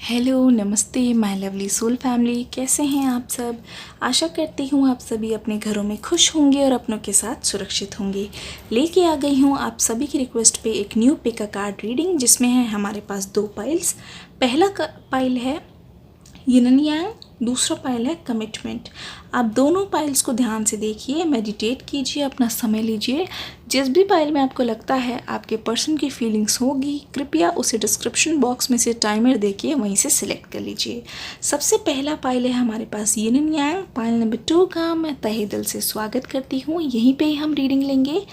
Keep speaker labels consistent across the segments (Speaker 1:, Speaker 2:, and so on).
Speaker 1: Hello, नमस्ते my lovely soul family. कैसे हैं आप सब? आशा करती हूँ आप सभी अपने घरों में खुश होंगे और अपनों के साथ सुरक्षित होंगे। लेके आ गई हूँ आप सभी की रिक्वेस्ट पे एक new pick a card reading, जिसमें है हमारे पास दो पाइल्स। पहला पाइल है यिन एंड यांग, दूसरा पाइल है कमिटमेंट। आप दोनों पाइल्स को ध्यान से देखिए, मेडिटेट कीजिए, अपना समय लीजिए। जिस भी पाइल में आपको लगता है आपके पर्सन की फीलिंग्स होगी, कृपया उसे डिस्क्रिप्शन बॉक्स में से टाइमर देखिए, वहीं से सिलेक्ट कर लीजिए। सबसे पहला पाइल है हमारे पास yin and yang. Pile number 2 का मैं तहे दिल से स्वागत करती हूँ। यहीं पे ही हम रीडिंग लेंगे।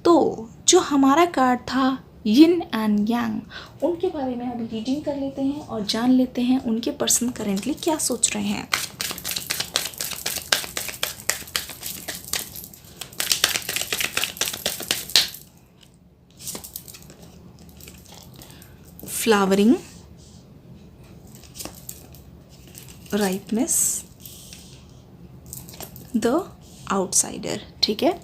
Speaker 1: तो जो हमारा कार्ड था यिन एंड यांग, उनके बारे में अभी रीडिंग कर लेते हैं और जान लेते हैं उनके पर्सन करेंटली क्या सोच रहे हैं। Flowering, ripeness, the outsider. ठीक है,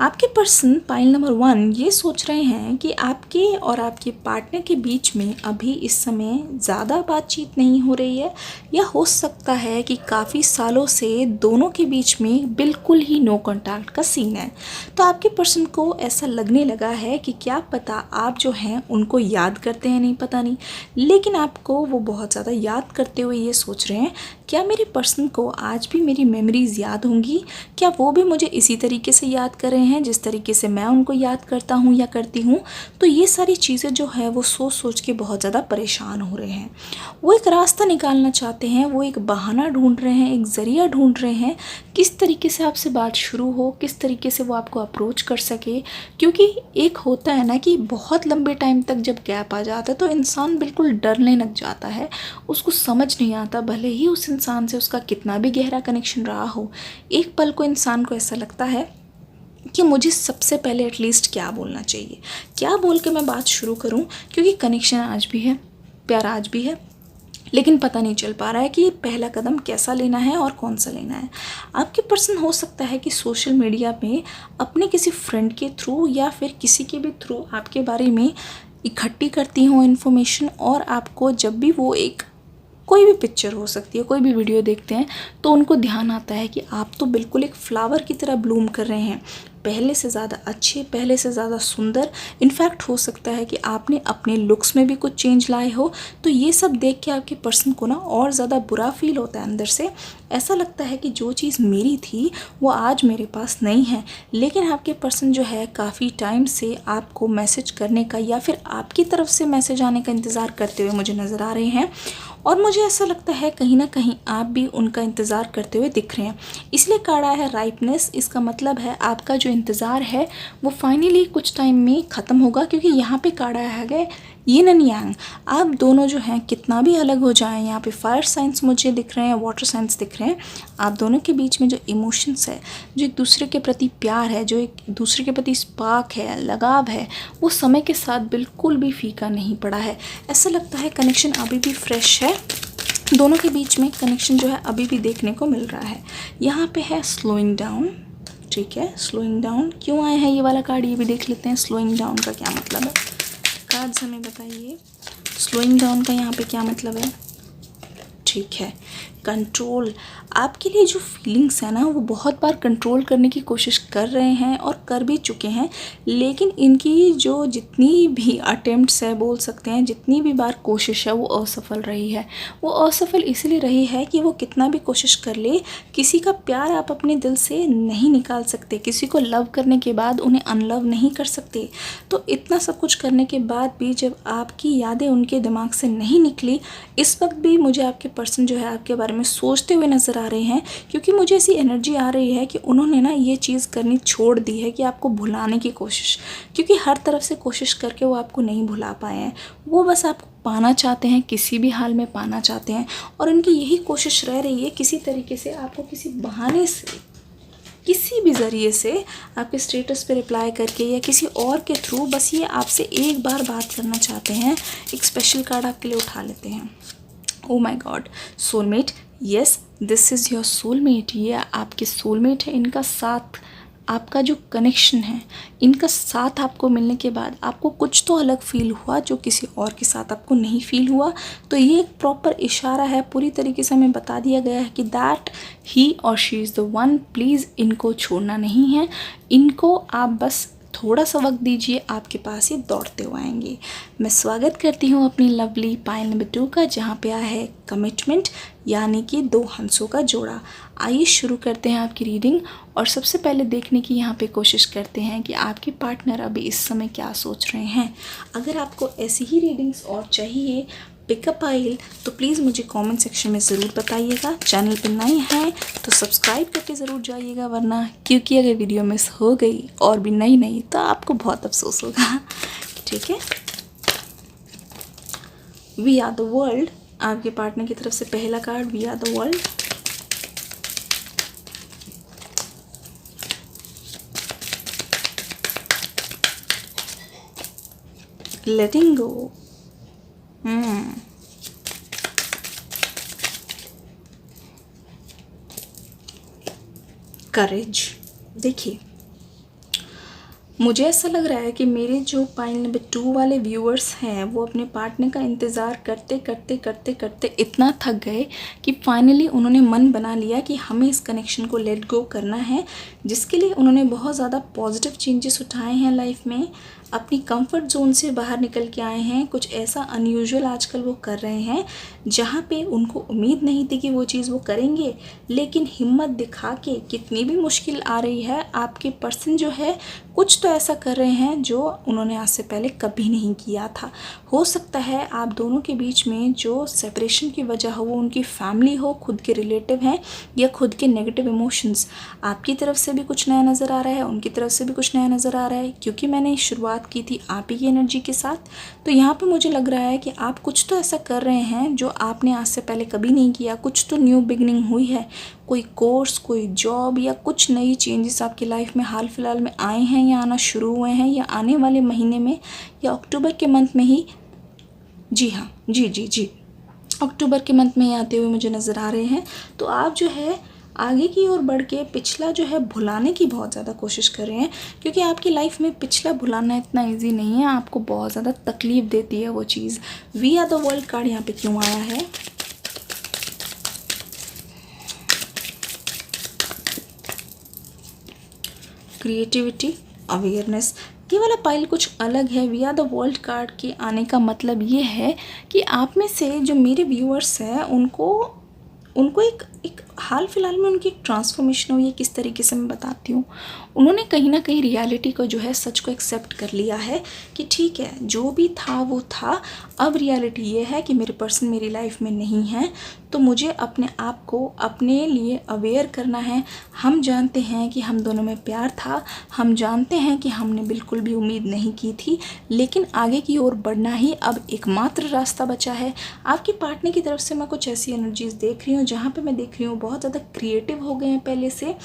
Speaker 1: आपके पर्सन पाइल नंबर 1 ये सोच रहे हैं कि आपके और आपके पार्टनर के बीच में अभी इस समय ज़्यादा बातचीत नहीं हो रही है, या हो सकता है कि काफ़ी सालों से दोनों के बीच में बिल्कुल ही नो कॉन्टैक्ट का सीन है। तो आपके पर्सन को ऐसा लगने लगा है कि क्या पता आप जो हैं उनको याद करते हैं, नहीं पता नहीं, लेकिन आपको वो बहुत ज़्यादा याद करते हुए ये सोच रहे हैं, क्या मेरे पर्सन को आज भी मेरी मेमोरीज़ याद होंगी? क्या वो भी मुझे इसी तरीके से याद कर रहे हैं जिस तरीके से मैं उनको याद करता हूँ या करती हूँ? तो ये सारी चीज़ें जो है वो सोच सोच के बहुत ज़्यादा परेशान हो रहे हैं। वो एक रास्ता निकालना चाहते हैं, वो एक बहाना ढूंढ रहे हैं, एक ज़रिया ढूंढ रहे हैं, किस तरीके से आपसे बात शुरू हो, किस तरीके से वो आपको अप्रोच कर सके। क्योंकि एक होता है ना कि बहुत लंबे टाइम तक जब गैप आ जाता है तो इंसान बिल्कुल डरने लग जाता है, उसको समझ नहीं आता, भले ही उस इंसान से उसका कितना भी गहरा कनेक्शन रहा हो, एक पल को इंसान को ऐसा लगता है कि मुझे सबसे पहले एटलीस्ट क्या बोलना चाहिए, क्या बोल के मैं बात शुरू करूं, क्योंकि कनेक्शन आज भी है, प्यार आज भी है, लेकिन पता नहीं चल पा रहा है कि पहला कदम कैसा लेना है और कौन सा लेना है। आपके पर्सन हो सकता है कि सोशल मीडिया में अपने किसी फ्रेंड के थ्रू या फिर किसी के भी थ्रू आपके बारे में इकट्ठी करती हों इन्फॉर्मेशन, और आपको जब भी वो एक कोई भी पिक्चर हो सकती है, कोई भी वीडियो देखते हैं, तो उनको ध्यान आता है कि आप तो बिल्कुल एक फ्लावर की तरह ब्लूम कर रहे हैं, पहले से ज़्यादा अच्छे, पहले से ज़्यादा सुंदर। इनफैक्ट हो सकता है कि आपने अपने लुक्स में भी कुछ चेंज लाए हो। तो ये सब देख के आपके पर्सन को ना और ज़्यादा बुरा फील होता है अंदर से। ऐसा लगता है कि जो चीज़ मेरी थी वो आज मेरे पास नहीं है। लेकिन आपके पर्सन जो है काफ़ी टाइम से आपको मैसेज करने का या फिर आपकी तरफ से मैसेज आने का इंतज़ार करते हुए मुझे नज़र आ रहे हैं, और मुझे ऐसा लगता है कहीं ना कहीं आप भी उनका इंतज़ार करते हुए दिख रहे हैं। इसलिए कार्ड आया है राइपनेस। इसका मतलब है आपका जो इंतज़ार है वो फाइनली कुछ टाइम में ख़त्म होगा, क्योंकि यहाँ पे कार्ड आया है यिन एंड यांग। आप दोनों जो हैं कितना भी अलग हो जाएं, यहाँ पे फायर साइंस मुझे दिख रहे हैं, वाटर साइंस दिख रहे हैं, आप दोनों के बीच में जो इमोशंस है, जो एक दूसरे के प्रति प्यार है, जो एक दूसरे के प्रति स्पार्क है, लगाव है, वो समय के साथ बिल्कुल भी फीका नहीं पड़ा है। ऐसा लगता है कनेक्शन अभी भी फ्रेश है, दोनों के बीच में कनेक्शन जो है अभी भी देखने को मिल रहा है। यहाँ पे है स्लोइंग डाउन। ठीक है, स्लोइंग डाउन क्यों आए हैं ये वाला कार्ड, ये भी देख लेते हैं। स्लोइंग डाउन का क्या मतलब है, कार्ड्स हमें बताइए। स्लोइंग डाउन का यहाँ पे क्या मतलब है? ठीक है, कंट्रोल। आपके लिए जो फीलिंग्स है ना वो बहुत बार कंट्रोल करने की कोशिश कर रहे हैं और कर भी चुके हैं, लेकिन इनकी जो जितनी भी अटेम्प्ट्स है, बोल सकते हैं जितनी भी बार कोशिश है, वो असफल रही है। वो असफल इसलिए रही है कि वो कितना भी कोशिश कर ले, किसी का प्यार आप अपने दिल से नहीं निकाल सकते, किसी को लव करने के बाद उन्हें अनलव नहीं कर सकते। तो इतना सब कुछ करने के बाद भी जब आपकी यादें उनके दिमाग से नहीं निकली, इस वक्त भी मुझे आपके पर्सन जो है आपके बारे में सोचते हुए नज़र आ रहे हैं, क्योंकि मुझे ऐसी एनर्जी आ रही है कि उन्होंने ना ये चीज़ करनी छोड़ दी है कि आपको भुलाने की कोशिश, क्योंकि हर तरफ से कोशिश करके वो आपको नहीं भुला पाए हैं। वो बस आपको पाना चाहते हैं, किसी भी हाल में पाना चाहते हैं, और उनकी यही कोशिश रह रही है किसी तरीके से आपको किसी बहाने से, किसी भी ज़रिए से आपके स्टेटस पे रिप्लाई करके या किसी और के थ्रू बस ये आपसे एक बार बात करना चाहते हैं। एक स्पेशल कार्ड आपके लिए उठा लेते हैं। Oh my God, soulmate. Yes, this is your soulmate. ये आपके सोलमेट है, इनका साथ आपका जो कनेक्शन है, इनका साथ आपको मिलने के बाद आपको कुछ तो अलग फील हुआ जो किसी और के साथ आपको नहीं फील हुआ। तो ये एक प्रॉपर इशारा है, पूरी तरीके से हमें बता दिया गया है कि दैट ही और she is the one. Please इनको छोड़ना नहीं है, इनको आप बस थोड़ा सा वक्त दीजिए, आपके पास ये दौड़ते हुए आएंगे। मैं स्वागत करती हूँ अपनी लवली पाइल नंबर 2 का, जहाँ पे आया है कमिटमेंट, यानी कि 2 हंसों का जोड़ा। आइए शुरू करते हैं आपकी रीडिंग, और सबसे पहले देखने की यहाँ पे कोशिश करते हैं कि आपके पार्टनर अभी इस समय क्या सोच रहे हैं। अगर आपको ऐसी ही रीडिंग्स और चाहिए पिकअप पाइल, तो प्लीज़ मुझे कमेंट सेक्शन में ज़रूर बताइएगा। चैनल पर नए हैं तो सब्सक्राइब करके ज़रूर जाइएगा, वरना क्योंकि अगर वीडियो मिस हो गई और भी नई तो आपको बहुत अफसोस होगा। ठीक है, वी आर द वर्ल्ड, आपके पार्टनर की तरफ से पहला card we are the world. Letting go, courage. देखिए, मुझे ऐसा लग रहा है कि मेरे जो पाइल नंबर 2 वाले व्यूअर्स हैं वो अपने पार्टनर का इंतज़ार करते करते करते करते इतना थक गए कि फाइनली उन्होंने मन बना लिया कि हमें इस कनेक्शन को लेट गो करना है, जिसके लिए उन्होंने बहुत ज़्यादा पॉजिटिव चेंजेस उठाए हैं लाइफ में, अपनी कंफर्ट जोन से बाहर निकल के आए हैं। कुछ ऐसा अनयूजुअल आजकल वो कर रहे हैं जहाँ पे उनको उम्मीद नहीं थी कि वो चीज़ वो करेंगे, लेकिन हिम्मत दिखा के, कितनी भी मुश्किल आ रही है, आपके पर्सन जो है कुछ तो ऐसा कर रहे हैं जो उन्होंने आज से पहले कभी नहीं किया था। हो सकता है आप दोनों के बीच में जो सेपरेशन की वजह हो वो उनकी फैमिली हो, खुद के रिलेटिव हैं, या खुद के नेगेटिव इमोशंस। आपकी तरफ से भी कुछ नया नज़र आ रहा है, उनकी तरफ से भी कुछ नया नज़र आ रहा है। क्योंकि मैंने शुरुआत की थी आप ही की एनर्जी के साथ, तो यहाँ पे मुझे लग रहा है कि आप कुछ तो ऐसा कर रहे हैं जो आपने आज से पहले कभी नहीं किया। कुछ तो न्यू बिगनिंग हुई है, कोई कोर्स, कोई जॉब, या कुछ नई चेंजेस आपकी लाइफ में हाल फिलहाल में आए हैं, या आना शुरू हुए हैं, या आने वाले महीने में, या अक्टूबर के मंथ में ही। जी हाँ, जी, अक्टूबर के मंथ में ही आते हुए मुझे नज़र आ रहे हैं। तो आप जो है आगे की ओर बढ़ के पिछला जो है भुलाने की बहुत ज़्यादा कोशिश कर रहे हैं, क्योंकि आपकी लाइफ में पिछला भुलाना इतना इजी नहीं है, आपको बहुत ज़्यादा तकलीफ़ देती है वो चीज़। We are the world card यहाँ पे क्यों आया है? Creativity, awareness. ये वाला पाइल कुछ अलग है। We are the world card के आने का मतलब ये है कि आप में से जो मेरे व्यूअर्स हैं उनको एक हाल फिलहाल में उनकी एक ट्रांसफॉर्मेशन हुई है। किस तरीके से मैं बताती हूँ, उन्होंने कहीं ना कहीं रियलिटी को जो है, सच को एक्सेप्ट कर लिया है कि ठीक है, जो भी था वो था, अब रियलिटी ये है कि मेरे पर्सन मेरी लाइफ में नहीं है, तो मुझे अपने आप को अपने लिए अवेयर करना है। हम जानते हैं कि हम दोनों में प्यार था, हम जानते हैं कि हमने बिल्कुल भी उम्मीद नहीं की थी, लेकिन आगे की ओर बढ़ना ही अब एकमात्र रास्ता बचा है। आपके पार्टनर की तरफ से मैं कुछ ऐसी एनर्जीज देख रही हूँ जहाँ पे मैं देख रही हूँ बहुत ज़्यादा क्रिएटिव हो गए हैं पहले से,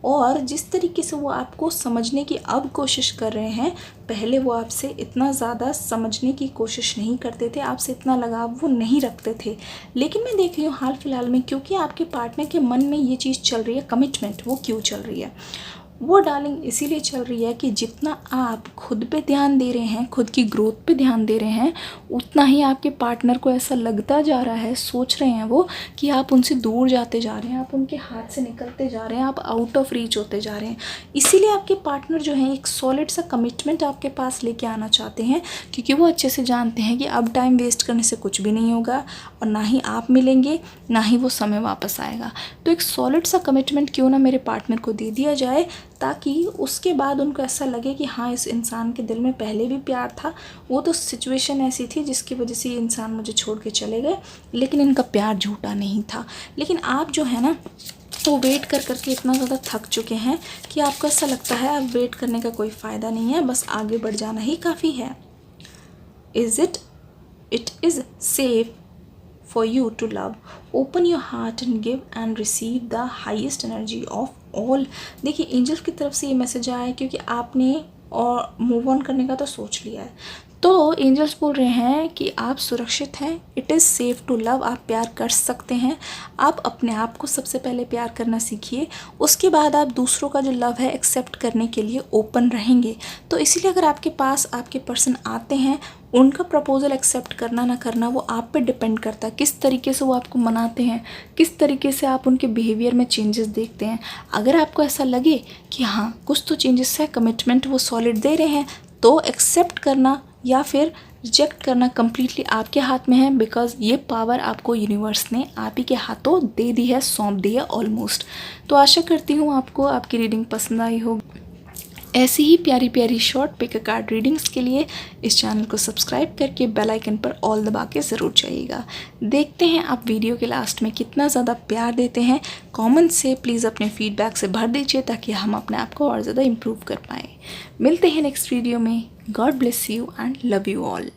Speaker 1: और जिस तरीके से वो आपको समझने की अब कोशिश कर रहे हैं, पहले वो आपसे इतना ज़्यादा समझने की कोशिश नहीं करते थे, आपसे इतना लगाव वो नहीं रखते थे। लेकिन मैं देख रही हूँ हाल फिलहाल में, क्योंकि आपके पार्टनर के मन में ये चीज़ चल रही है, कमिटमेंट, वो क्यों चल रही है? वो डार्लिंग इसीलिए चल रही है कि जितना आप खुद पे ध्यान दे रहे हैं, खुद की ग्रोथ पे ध्यान दे रहे हैं, उतना ही आपके पार्टनर को ऐसा लगता जा रहा है, सोच रहे हैं वो, कि आप उनसे दूर जाते जा रहे हैं, आप उनके हाथ से निकलते जा रहे हैं, आप आउट ऑफ रीच होते जा रहे हैं। इसीलिए आपके पार्टनर जो है एक सॉलिड सा कमिटमेंट आपके पास लेके आना चाहते हैं, क्योंकि वो अच्छे से जानते हैं कि अब टाइम वेस्ट करने से कुछ भी नहीं होगा, और ना ही आप मिलेंगे, ना ही वो समय वापस आएगा। तो एक सॉलिड सा कमिटमेंट क्यों ना मेरे पार्टनर को दे दिया जाए, ताकि उसके बाद उनको ऐसा लगे कि हाँ, इस इंसान के दिल में पहले भी प्यार था, वो तो सिचुएशन ऐसी थी जिसकी वजह से ये इंसान मुझे छोड़ के चले गए, लेकिन इनका प्यार झूठा नहीं था। लेकिन आप जो है ना, वो वेट कर करके इतना ज़्यादा थक चुके हैं कि आपको ऐसा लगता है अब वेट करने का कोई फ़ायदा नहीं है, बस आगे बढ़ जाना ही काफ़ी है। It is safe for you to love. Open your heart and give and receive the highest energy of all. देखिए, एंजल्स की तरफ से ये मैसेज आया है, क्योंकि आपने और मूव ऑन करने का तो सोच लिया है, तो एंजल्स बोल रहे हैं कि आप सुरक्षित हैं, it is safe to love, आप प्यार कर सकते हैं। आप अपने आप को सबसे पहले प्यार करना सीखिए, उसके बाद आप दूसरों का जो लव है एक्सेप्ट करने के लिए ओपन रहेंगे। तो इसीलिए अगर आपके पास आपके पर्सन आते हैं, उनका प्रपोज़ल एक्सेप्ट करना ना करना वो आप पे डिपेंड करता है, किस तरीके से वो आपको मनाते हैं, किस तरीके से आप उनके बिहेवियर में चेंजेस देखते हैं। अगर आपको ऐसा लगे कि हाँ कुछ तो चेंजेस है, कमिटमेंट वो सॉलिड दे रहे हैं, तो एक्सेप्ट करना या फिर रिजेक्ट करना कम्प्लीटली आपके हाथ में है, बिकॉज ये पावर आपको यूनिवर्स ने आप ही के हाथों दे दी है, सौंप दी है ऑलमोस्ट। तो आशा करती हूँ आपको आपकी रीडिंग पसंद आई हो। ऐसी ही प्यारी प्यारी short pick a card readings के लिए इस चैनल को सब्सक्राइब करके बेल आइकन पर ऑल दबा के ज़रूर जाइएगा। देखते हैं आप वीडियो के लास्ट में कितना ज़्यादा प्यार देते हैं। कमेंट से प्लीज़ अपने फीडबैक से भर दीजिए ताकि हम अपने आप को और ज़्यादा इम्प्रूव कर पाएँ। मिलते हैं नेक्स्ट वीडियो में। God bless you and love you all.